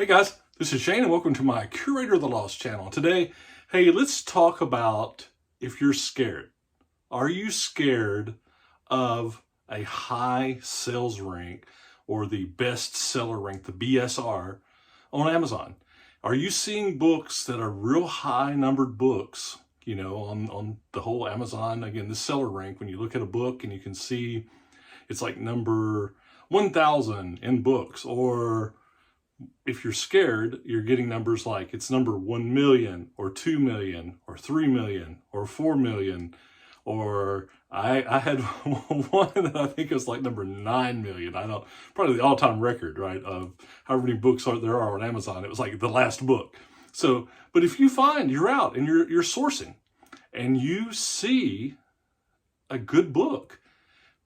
Hey guys, this is Shane and welcome to my Curator of the Lost channel. Today, hey, let's talk about if you're scared. Are you scared of a high sales rank or the bestseller rank, the BSR, on Amazon? Are you seeing books that are real high numbered books, you know, on the whole Amazon, again, the seller rank, when you look at a book and you can see it's like number 1,000 in books, or if you're scared, you're getting numbers like it's number 1 million or 2 million or 3 million or 4 million. Or I had one that I think it was like number 9 million. Probably the all-time record, right, of however many books there are on Amazon. It was like the last book. So, but if you find you're out and you're sourcing and you see a good book,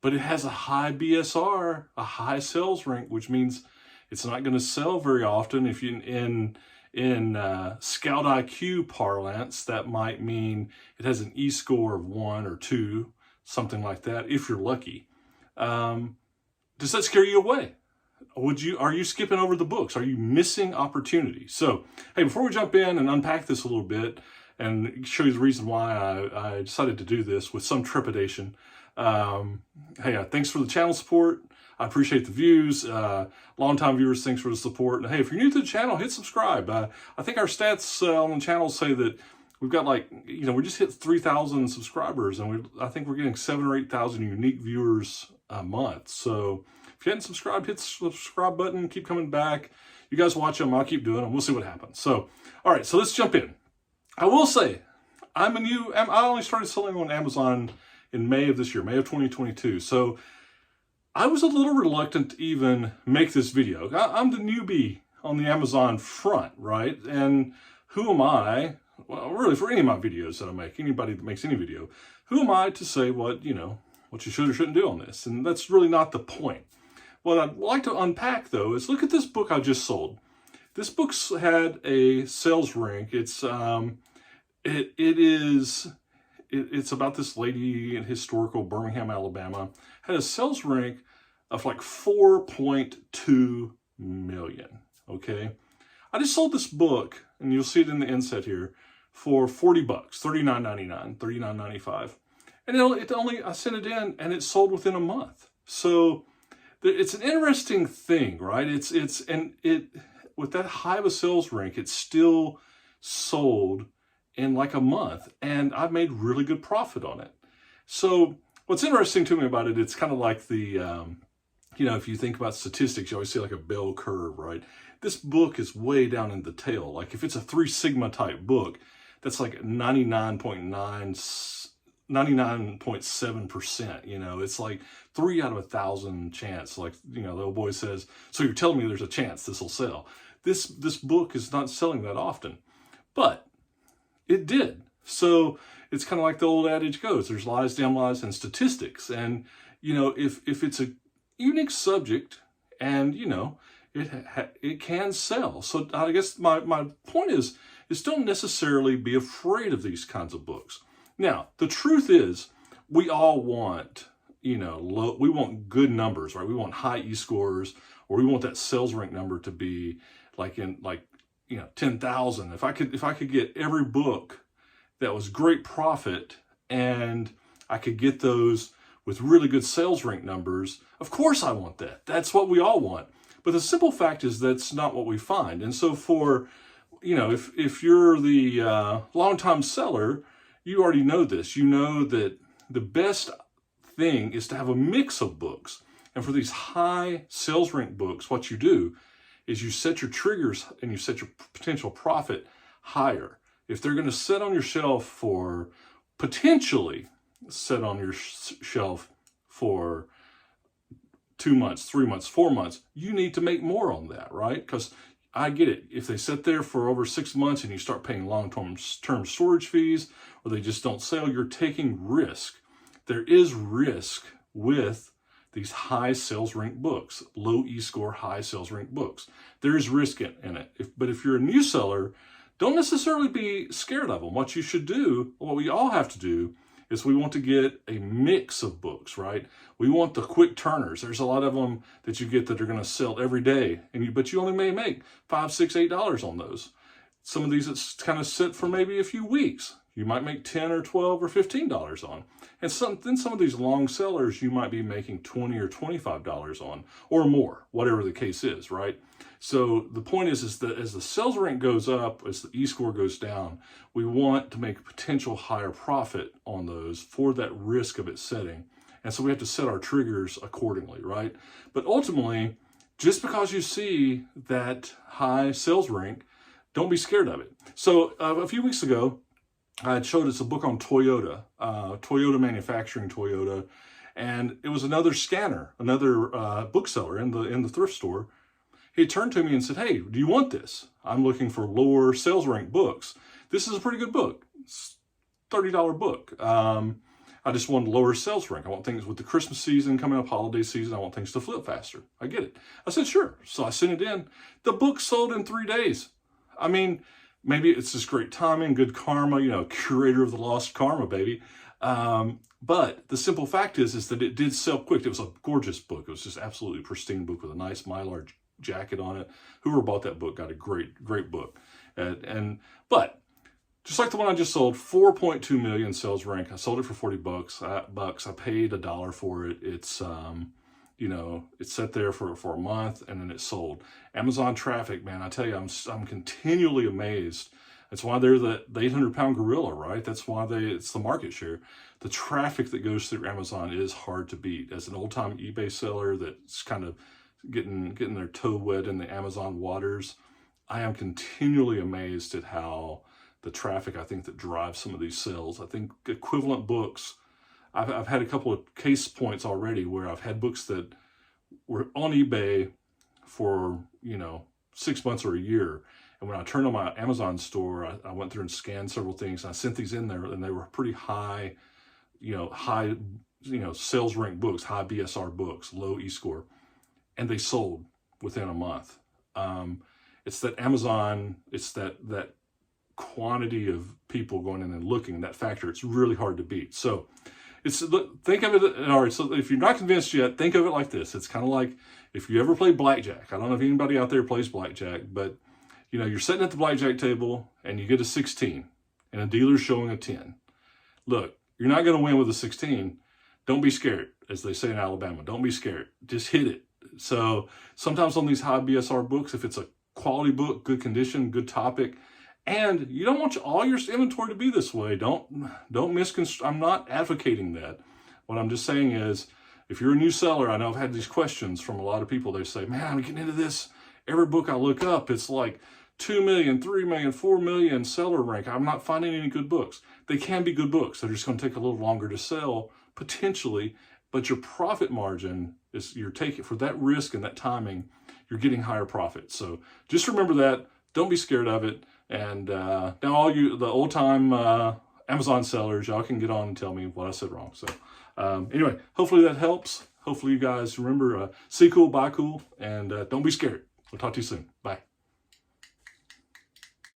but it has a high BSR, a high sales rank, which means it's not going to sell very often. If you in ScoutIQ parlance, that might mean it has an E-score of 1 or 2, something like that, if you're lucky. Does that scare you away? Are you skipping over the books? Are you missing opportunities? So, hey, before we jump in and unpack this a little bit and show you the reason why I decided to do this with some trepidation, hey, thanks for the channel support. I appreciate the views. Longtime viewers, thanks for the support. And hey, if you're new to the channel, hit subscribe. I think our stats on the channel say that we've got we just hit 3,000 subscribers, and I think we're getting 7,000 or 8,000 unique viewers a month. So if you hadn't subscribed, hit the subscribe button. Keep coming back. You guys watch them. I'll keep doing them. We'll see what happens. So, all right. So let's jump in. I will say, I only started selling on Amazon in May of this year, May of 2022. So I was a little reluctant to even make this video. I'm the newbie on the Amazon front, right? And who am I, well, really for any of my videos that I make, anybody that makes any video, who am I to say what you should or shouldn't do on this? And that's really not the point. What I'd like to unpack, though, is look at this book I just sold. This book's had a sales rank. It's about this lady in historical Birmingham, Alabama, had a sales rank of like 4.2 million, okay? I just sold this book, and you'll see it in the inset here, for $40, $39.99, $39.95. And I sent it in, and it sold within a month. So it's an interesting thing, right? With that high of a sales rank, it still sold in like a month, and I've made really good profit on it. So what's interesting to me about it, it's kind of like the, if you think about statistics, you always see like a bell curve, right? This book is way down in the tail. Like if it's a 3 sigma type book, that's like 99.7%, it's like 3 out of 1,000 chance. Like, the old boy says, so you're telling me there's a chance this will sell. This book is not selling that often, but it did. So it's kind of like the old adage goes, there's lies, damn lies, and statistics. And, if it's a unique subject and, it can sell. So I guess my point is don't necessarily be afraid of these kinds of books. Now, the truth is we all want, we want good numbers, right? We want high E-scores, or we want that sales rank number to be like 10,000. If I could get every book that was great profit and I could get those with really good sales rank numbers, of course I want that. That's what we all want. But the simple fact is that's not what we find. And so for, if you're the long-time seller, you already know this. You know that the best thing is to have a mix of books. And for these high sales rank books, what you do is you set your triggers and you set your potential profit higher. If they're going to sit on your shelf for, potentially sit on your shelf for 2 months, 3 months, 4 months, you need to make more on that, right? Because I get it. If they sit there for over 6 months and you start paying long-term storage fees, or they just don't sell, you're taking risk. There is risk with these high sales rank books, low E-score, high sales rank books. There is risk in it. But if you're a new seller, don't necessarily be scared of them. What you should do, what we all have to do, is we want to get a mix of books, right? We want the quick turners. There's a lot of them that you get that are going to sell every day, but you only may make $5, $6, $8 on those. Some of these it's kind of sit for maybe a few weeks. You might make $10 or $12 or $15 on. And then some of these long sellers you might be making $20 or $25 on, or more, whatever the case is, right? So the point is that as the sales rank goes up, as the E-score goes down, we want to make a potential higher profit on those for that risk of it setting. And so we have to set our triggers accordingly, right? But ultimately, just because you see that high sales rank, don't be scared of it. So a few weeks ago, I had showed us a book on Toyota, Toyota manufacturing Toyota, and it was another scanner, another bookseller in the thrift store. He turned to me and said, "Hey, do you want this? I'm looking for lower sales rank books. This is a pretty good book. It's a $30 book. I just want lower sales rank. I want things with the Christmas season coming up, holiday season. I want things to flip faster." I get it. I said, "Sure." So I sent it in. The book sold in 3 days. I mean, maybe it's just great timing, good karma, curator of the lost karma, baby. But the simple fact is that it did sell quick. It was a gorgeous book. It was just absolutely pristine book with a nice Mylar jacket on it. Whoever bought that book got a great book. But just like the one I just sold, 4.2 million sales rank. I sold it for $40 bucks. I paid $1 for it. It's it sat there for a month and then it sold. Amazon traffic, man, I tell you, I'm continually amazed. That's why they're the 800-pound gorilla, right? That's why it's the market share. The traffic that goes through Amazon is hard to beat. As an old-time eBay seller that's kind of getting their toe wet in the Amazon waters, I am continually amazed at how the traffic, I think, that drives some of these sales. I think equivalent books, I've had a couple of case points already where I've had books that were on eBay for, 6 months or a year. And when I turned on my Amazon store, I went through and scanned several things. And I sent these in there and they were pretty high, sales rank books, high BSR books, low E-score. And they sold within a month. It's that Amazon, it's that quantity of people going in and looking, that factor, it's really hard to beat. So think of it, all right, so if you're not convinced yet, think of it like this. It's kind of like if you ever play blackjack. I don't know if anybody out there plays blackjack, but you're sitting at the blackjack table and you get a 16 and a dealer's showing a 10. Look, you're not going to win with a 16. Don't be scared, as they say in Alabama. Don't be scared. Just hit it. So sometimes on these high BSR books, if it's a quality book, good condition, good topic, and you don't want all your inventory to be this way. Don't misconstrue. I'm not advocating that. What I'm just saying is, if you're a new seller, I know I've had these questions from a lot of people. They say, "Man, I'm getting into this. Every book I look up, it's like 2 million, 3 million, 4 million seller rank. I'm not finding any good books." They can be good books. They're just going to take a little longer to sell, potentially. But your profit margin is, you're taking for that risk and that timing, you're getting higher profit. So just remember that. Don't be scared of it. And now all the old-time Amazon sellers, y'all can get on and tell me what I said wrong. So anyway, hopefully that helps. Hopefully you guys remember, see cool, buy cool, and don't be scared. We'll talk to you soon. Bye.